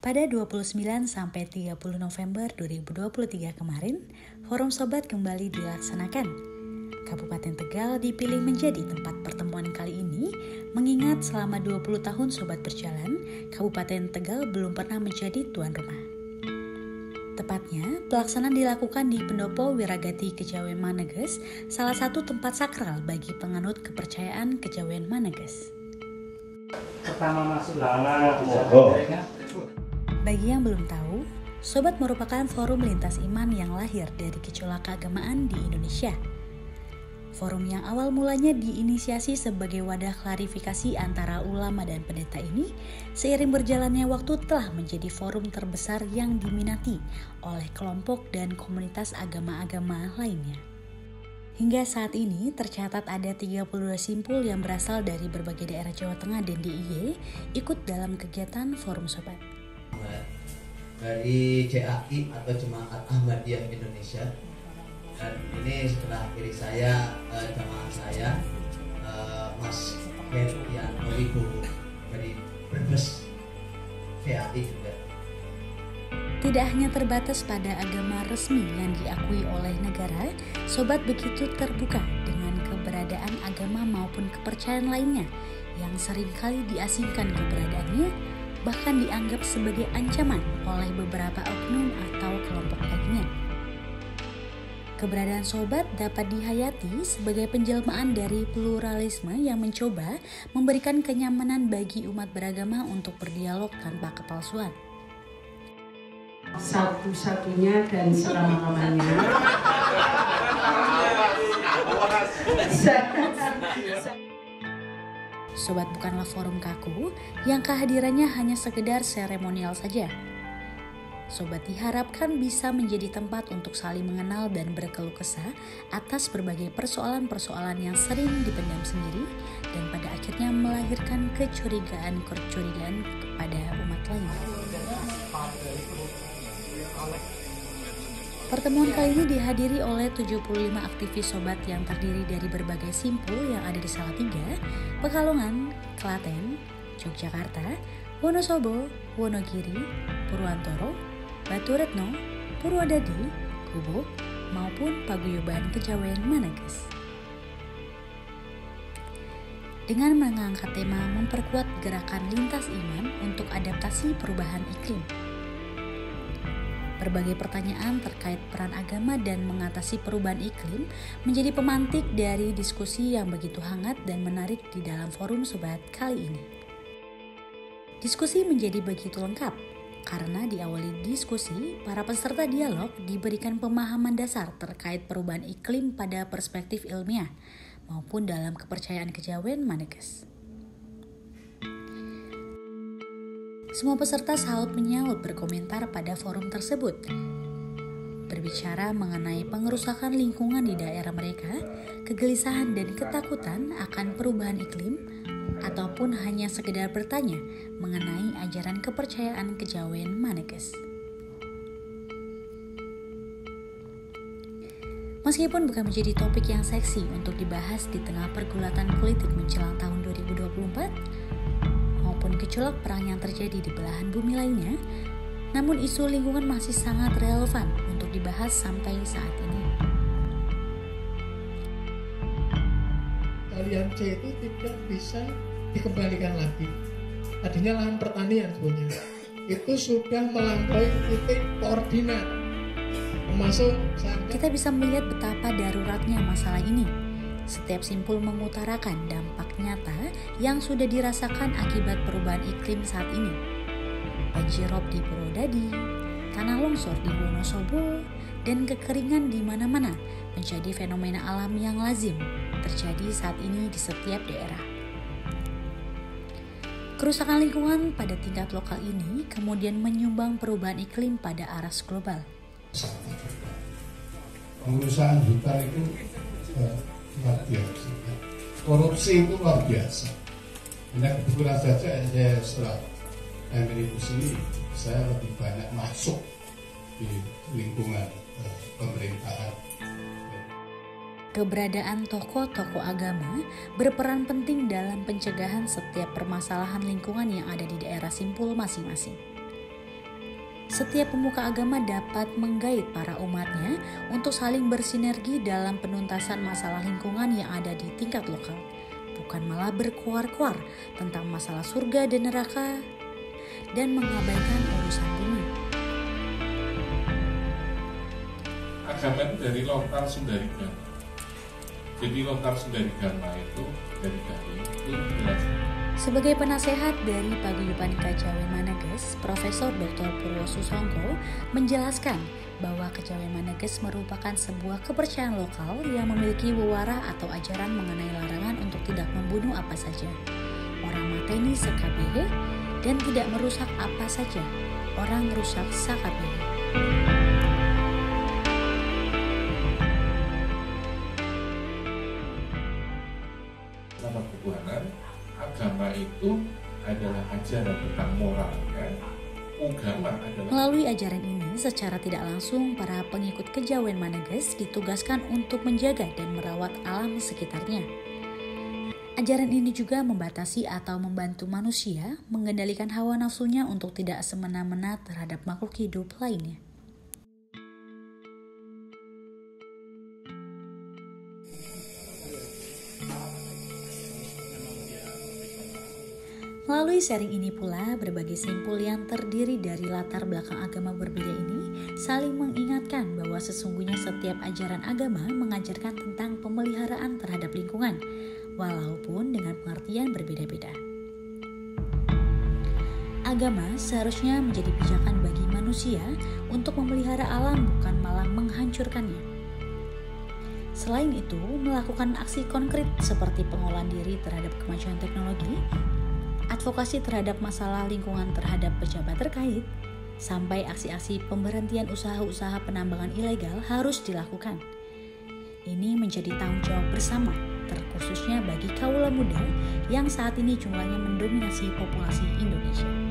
Pada 29 sampai 30 November 2023 kemarin, Forum Sobat kembali dilaksanakan. Kabupaten Tegal dipilih menjadi tempat pertemuan kali ini, mengingat selama 20 tahun Sobat berjalan, Kabupaten Tegal belum pernah menjadi tuan rumah. Tepatnya, pelaksanaan dilakukan di Pendopo Wiragati Kejawen Maneges, salah satu tempat sakral bagi penganut kepercayaan Kejawen Maneges. Pertama masuk Bagi yang belum tahu, Sobat merupakan forum lintas iman yang lahir dari gejolak keagamaan di Indonesia. Forum yang awal mulanya diinisiasi sebagai wadah klarifikasi antara ulama dan pendeta ini, seiring berjalannya waktu telah menjadi forum terbesar yang diminati oleh kelompok dan komunitas agama-agama lainnya. Hingga saat ini tercatat ada 32 simpul yang berasal dari berbagai daerah Jawa Tengah dan DIY ikut dalam kegiatan Forum Sobat. Dari CAI atau Jemaat Ahmadiyah Indonesia, dan ini sebelah kiri saya jamaah saya Mas Herdian Wibowo dari Brebes CAI juga. Tidak hanya terbatas pada agama resmi yang diakui oleh negara, Sobat begitu terbuka dengan keberadaan agama maupun kepercayaan lainnya yang seringkali diasingkan keberadaannya, bahkan dianggap sebagai ancaman oleh beberapa oknum atau kelompok lainnya. Keberadaan Sobat dapat dihayati sebagai penjelmaan dari pluralisme yang mencoba memberikan kenyamanan bagi umat beragama untuk berdialog tanpa kepalsuan. Satu-satunya dan selama-lamanya. Sobat bukanlah forum kaku yang kehadirannya hanya sekedar seremonial saja. Sobat diharapkan bisa menjadi tempat untuk saling mengenal dan berkeluh kesah atas berbagai persoalan-persoalan yang sering dipendam sendiri dan pada akhirnya melahirkan kecurigaan-kecurigaan kepada umat lain. Pertemuan kali ini dihadiri oleh 75 aktivis Sobat yang terdiri dari berbagai simpul yang ada di Salatiga, Pekalongan, Klaten, Yogyakarta, Wonosobo, Wonogiri, Purwantoro, Baturetno, Purwodadi, Gubuk, maupun Paguyuban Kejawen Maneges. Dengan mengangkat tema memperkuat gerakan lintas iman untuk adaptasi perubahan iklim. Berbagai pertanyaan terkait peran agama dan mengatasi perubahan iklim menjadi pemantik dari diskusi yang begitu hangat dan menarik di dalam Forum Sobat kali ini. Diskusi menjadi begitu lengkap karena diawali diskusi, para peserta dialog diberikan pemahaman dasar terkait perubahan iklim pada perspektif ilmiah maupun dalam kepercayaan Kejawen Maneges. Semua peserta sahut menyaut berkomentar pada forum tersebut, berbicara mengenai pengerusakan lingkungan di daerah mereka, kegelisahan dan ketakutan akan perubahan iklim, ataupun hanya sekedar bertanya mengenai ajaran kepercayaan Kejawen Maneges. Meskipun bukan menjadi topik yang seksi untuk dibahas di tengah pergulatan politik menjelang tahun 2024, maupun gejolak perang yang terjadi di belahan bumi lainnya, namun isu lingkungan masih sangat relevan untuk dibahas sampai saat ini. Kalian C itu tidak bisa dikembalikan lagi. Tadinya lahan pertanian sebenarnya itu sudah melampaui titik koordinat, termasuk kita bisa melihat betapa daruratnya masalah ini. Setiap simpul mengutarakan dampak nyata yang sudah dirasakan akibat perubahan iklim saat ini. Banjirop di Purwodadi, tanah longsor di Wonosobo, dan kekeringan di mana-mana menjadi fenomena alam yang lazim terjadi saat ini di setiap daerah. Kerusakan lingkungan pada tingkat lokal ini kemudian menyumbang perubahan iklim pada aras global. Pengurusan hutan itu luar biasa. Korupsi itu luar biasa. Hanya kebetulan saja saya setelah dari sini saya lebih banyak masuk di lingkungan pemerintahan. Keberadaan tokoh-tokoh agama berperan penting dalam pencegahan setiap permasalahan lingkungan yang ada di daerah simpul masing-masing. Setiap pemuka agama dapat menggait para umatnya untuk saling bersinergi dalam penuntasan masalah lingkungan yang ada di tingkat lokal, bukan malah berkuar-kuar tentang masalah surga dan neraka dan mengabaikan urusan bumi. Agama itu dari lontar Sundarigama. Jadi lontar Sundarigama itu dari itu jelas. Sebagai penasehat dari Paguyuban Kejawen Maneges, Profesor Dr. Purwosusongko menjelaskan bahwa Kejawen Maneges merupakan sebuah kepercayaan lokal yang memiliki wewarah atau ajaran mengenai larangan untuk tidak membunuh apa saja, orang mateni sakabehe, dan tidak merusak apa saja, orang rusak sakabehe. Sama ketuhanan, agama itu adalah ajaran tentang moral, kan? Agama adalah. Melalui ajaran ini, secara tidak langsung para pengikut Kejawen Maneges ditugaskan untuk menjaga dan merawat alam sekitarnya. Ajaran ini juga membatasi atau membantu manusia mengendalikan hawa nafsunya untuk tidak semena-mena terhadap makhluk hidup lainnya. Melalui sharing ini pula, berbagai simpul yang terdiri dari latar belakang agama berbeda ini saling mengingatkan bahwa sesungguhnya setiap ajaran agama mengajarkan tentang pemeliharaan terhadap lingkungan, walaupun dengan pengertian berbeda-beda. Agama seharusnya menjadi pijakan bagi manusia untuk memelihara alam, bukan malah menghancurkannya. Selain itu, melakukan aksi konkret seperti pengolahan diri terhadap kemajuan teknologi, advokasi terhadap masalah lingkungan terhadap pejabat terkait, sampai aksi-aksi pemberhentian usaha-usaha penambangan ilegal harus dilakukan. Ini menjadi tanggung jawab bersama, terkhususnya bagi kaula muda yang saat ini jumlahnya mendominasi populasi Indonesia.